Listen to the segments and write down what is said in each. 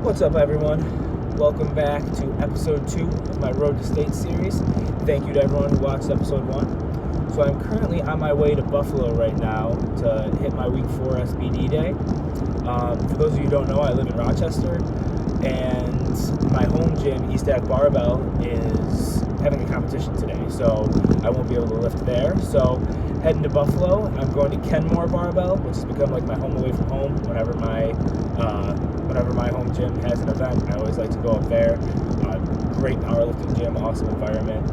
What's up, everyone? Welcome back to episode 2 of my Road to State series. Thank you to everyone who watched episode 1. So I'm currently on my way to Buffalo right now to hit my week 4 SBD day. For those of you who don't know, I live in Rochester, and my home gym, East Ag Barbell, is having a competition today, so I won't be able to lift there. So heading to Buffalo, I'm going to Kenmore Barbell, which has become like my home away from home. Whenever my home gym has an event, I always like to go up there. Great powerlifting gym, awesome environment.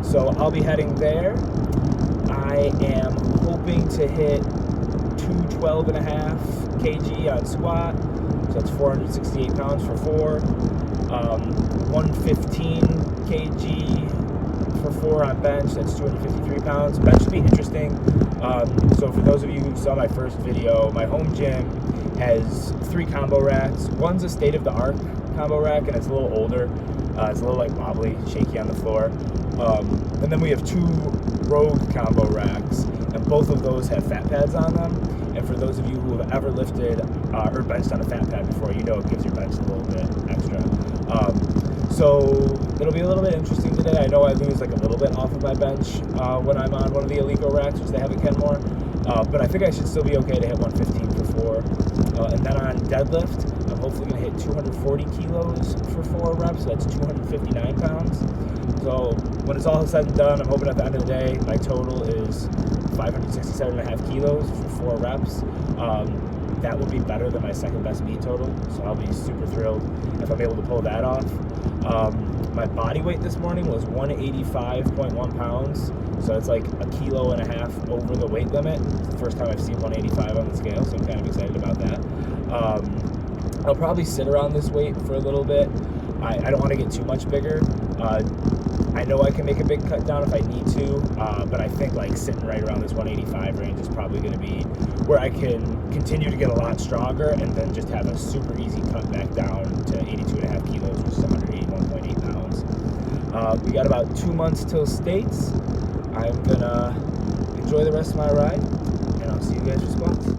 So I'll be heading there. I am hoping to hit 212.5 kg on squat, so that's 468 pounds for 4. 115 kg for 4 on bench, that's 253 pounds. Bench should be interesting. So for those of you who saw my first video, my home gym has 3 combo racks. One's a state-of-the-art combo rack, and it's a little older. It's a little like wobbly, shaky on the floor. And then we have 2 Rogue combo racks, and both of those have fat pads on them. And for those of you who have ever lifted or benched on a fat pad before, you know it gives your bench a little bit extra. So it'll be a little bit interesting today. I know I lose like a little bit off of my bench when I'm on one of the Alico racks, which they have at Kenmore. But I think I should still be okay to hit 115 for 4. And then on deadlift, I'm hopefully going to hit 240 kilos for 4 reps. So that's 259 pounds. So when it's all said and done, I'm hoping at the end of the day, my total is 567.5 kilos for 4 reps. That will be better than my second best meet total, so I'll be super thrilled if I'm able to pull that off. My body weight this morning was 185.1 pounds, so it's like 1.5 kilos over the weight limit. It's the first time I've seen 185 on the scale, so I'm kind of excited about that. I'll probably sit around this weight for a little bit. I don't want to get too much bigger. I know I can make a big cut down if I need to, but I think like sitting right around this 185 range is probably going to be where I can continue to get a lot stronger and then just have a super easy cut back down to 82.5 kilos, which is 181.8 pounds. We got about 2 months till States. I'm going to enjoy the rest of my ride, and I'll see you guys for squats.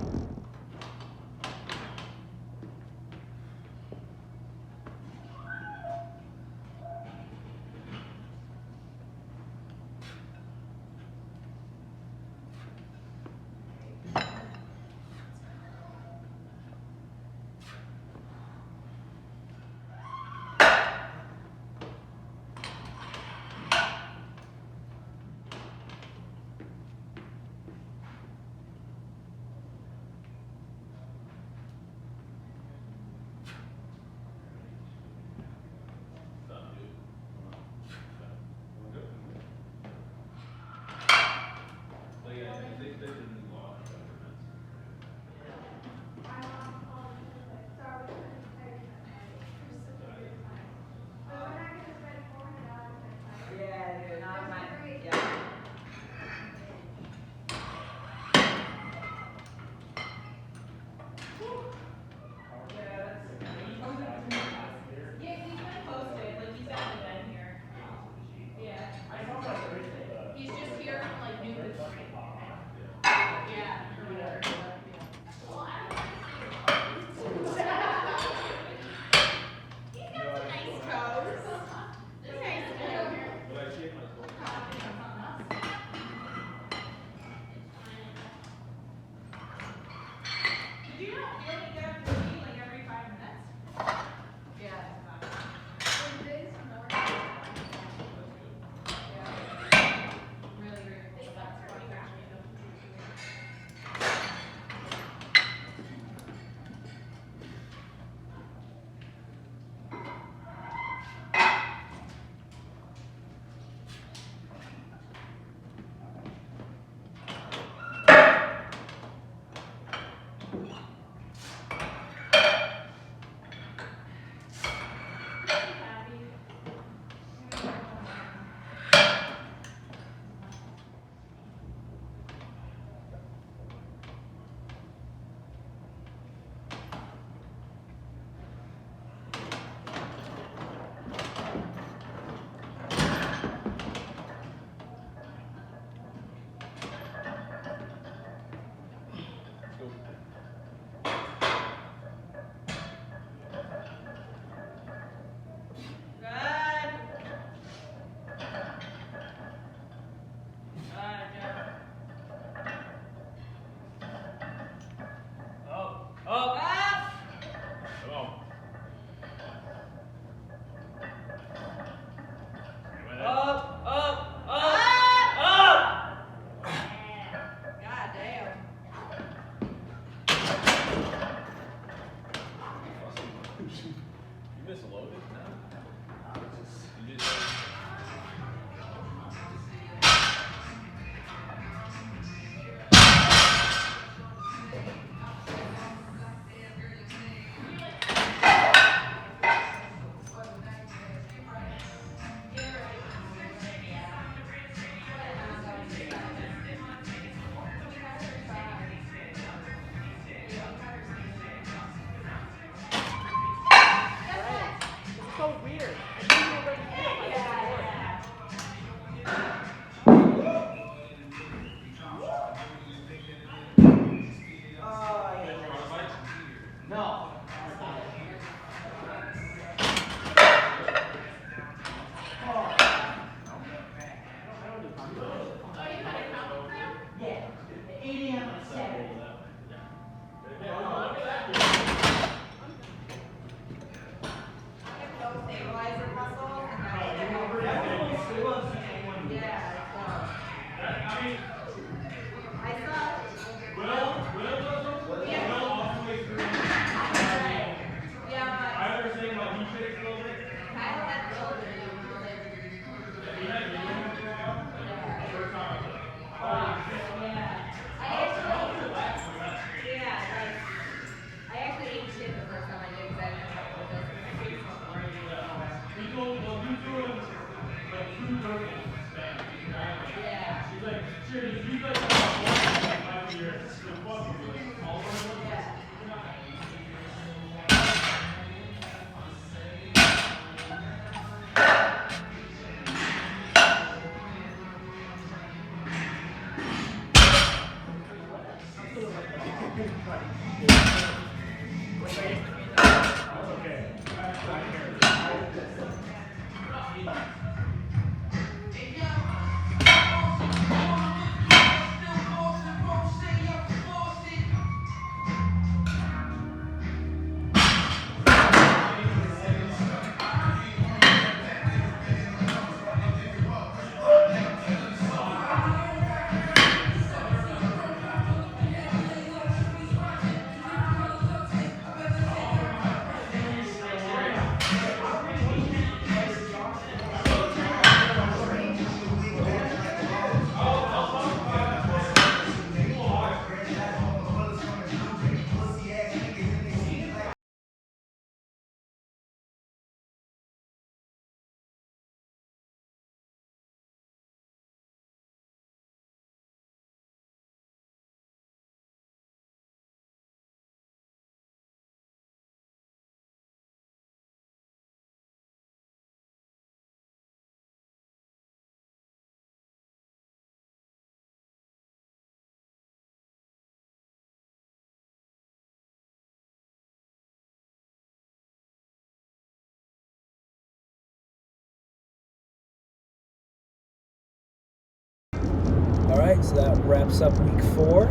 Alright, so that wraps up week 4. A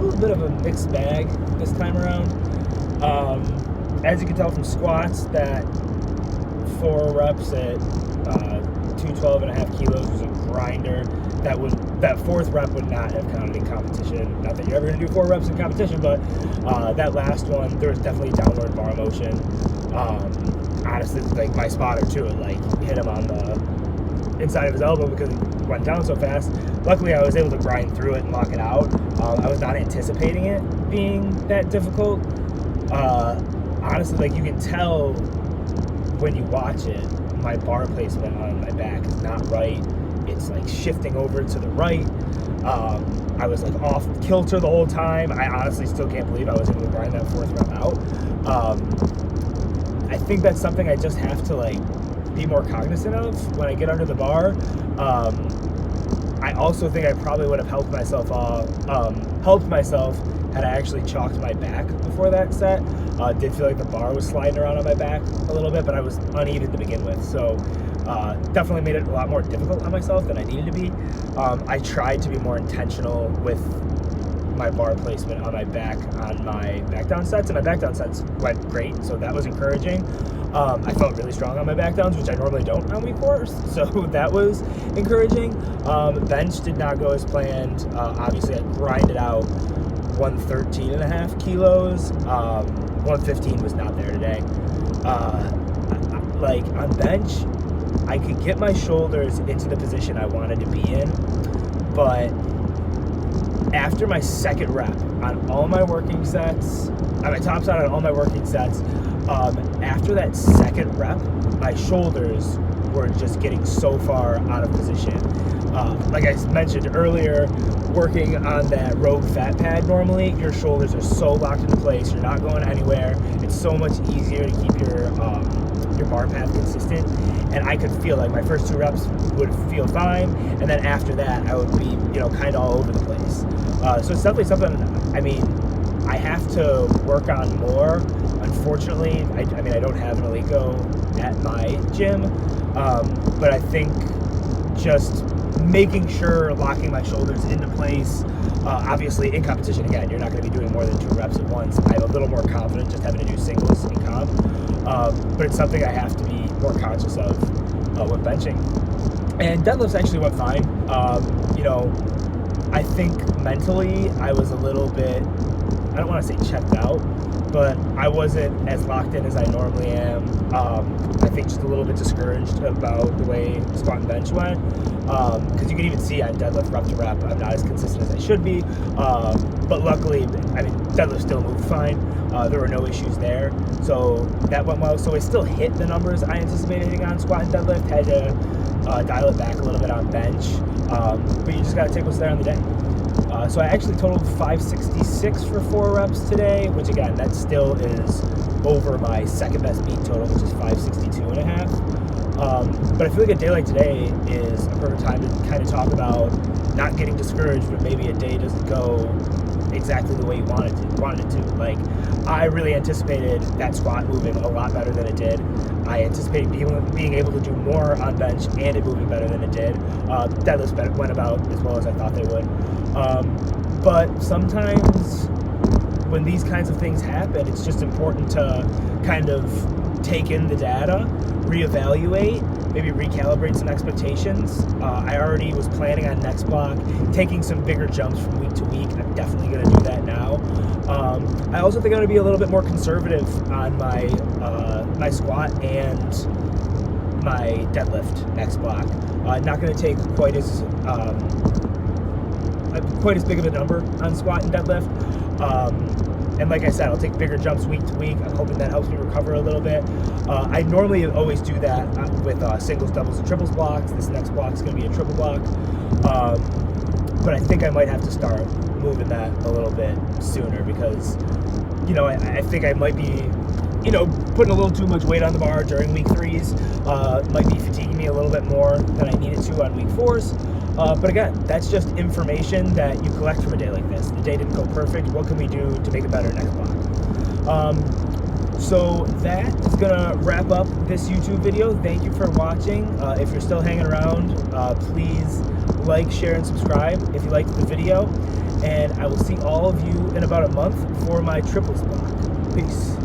little bit of a mixed bag this time around. As you can tell from squats, that 4 reps at 212.5 kilos was a grinder. That 4th rep would not have counted in competition. Not that you're ever going to do 4 reps in competition, but that last one, there was definitely downward bar motion. Honestly, like my spotter too, it like hit him on the inside of his elbow because he went down so fast. Luckily, I was able to grind through it and lock it out. I was not anticipating it being that difficult. Honestly, like you can tell when you watch it, my bar placement on my back is not right. It's like shifting over to the right. I was like off kilter the whole time. I honestly still can't believe I was able to grind that 4th rep out. I think that's something I just have to like be more cognizant of when I get under the bar. I also think I probably would have helped myself had I actually chalked my back before that set. Did feel like the bar was sliding around on my back a little bit, but I was uneven to begin with, so definitely made it a lot more difficult on myself than I needed to be. I tried to be more intentional with my bar placement on my back on my back down sets, and my back down sets went great, so that was encouraging. I felt really strong on my back downs, which I normally don't on week 4, so that was encouraging. Bench did not go as planned. Obviously, I grinded out 113.5 kilos. 115 was not there today. Like on bench, I could get my shoulders into the position I wanted to be in, but after my 2nd rep on all my working sets, on my top side on all my working sets, after that 2nd rep, my shoulders were just getting so far out of position. Like I mentioned earlier, working on that Rogue fat pad normally, your shoulders are so locked into place, you're not going anywhere. It's so much easier to keep your bar path consistent, and I could feel like my first 2 reps would feel fine, and then after that I would be, kind of all over the place. So it's definitely something, I have to work on more. Unfortunately, I don't have an Eleiko at my gym, but I think just making sure locking my shoulders into place, obviously in competition, again, you're not going to be doing more than 2 reps at once. I'm a little more confident just having to do singles in comp, but it's something I have to be more conscious of when benching. And deadlifts actually went fine. I think mentally I was a little bit, I don't want to say checked out, but I wasn't as locked in as I normally am. I think just a little bit discouraged about the way squat and bench went, because you can even see on deadlift rep to rep, I'm not as consistent as I should be, but luckily, deadlift still moved fine. There were no issues there, so that went well. So I still hit the numbers I anticipated hitting on squat and deadlift, had to dial it back a little bit on bench, but you just got to take what's there on the day. So I actually totaled 566 for 4 reps today, which again, that still is over my 2nd best meet total, which is 562.5. But I feel like a day like today is a perfect time to kind of talk about not getting discouraged, but maybe a day doesn't go exactly the way you wanted it to. Like, I really anticipated that squat moving a lot better than it did. I anticipated being able to do more on bench and it moving better than it did. Deadlifts went about as well as I thought they would. But sometimes when these kinds of things happen, it's just important to kind of take in the data, reevaluate, maybe recalibrate some expectations. I already was planning on next block taking some bigger jumps from week to week. I'm definitely going to do that now. I also think I'm going to be a little bit more conservative on my my squat and my deadlift next block. Not going to take quite as big of a number on squat and deadlift. And like I said, I'll take bigger jumps week to week. I'm hoping that helps me recover a little bit. I normally always do that with singles, doubles, and triples blocks. This next block is going to be a triple block. But I think I might have to start moving that a little bit sooner because, you know, I think I might be, you know, putting a little too much weight on the bar during week 3s. Might be fatiguing me a little bit more than I needed to on week 4s. But again, that's just information that you collect from a day like this. The day didn't go perfect. What can we do to make it better next block? So that is going to wrap up this YouTube video. Thank you for watching. If you're still hanging around, please like, share, and subscribe if you liked the video. And I will see all of you in about a month for my triples block. Peace.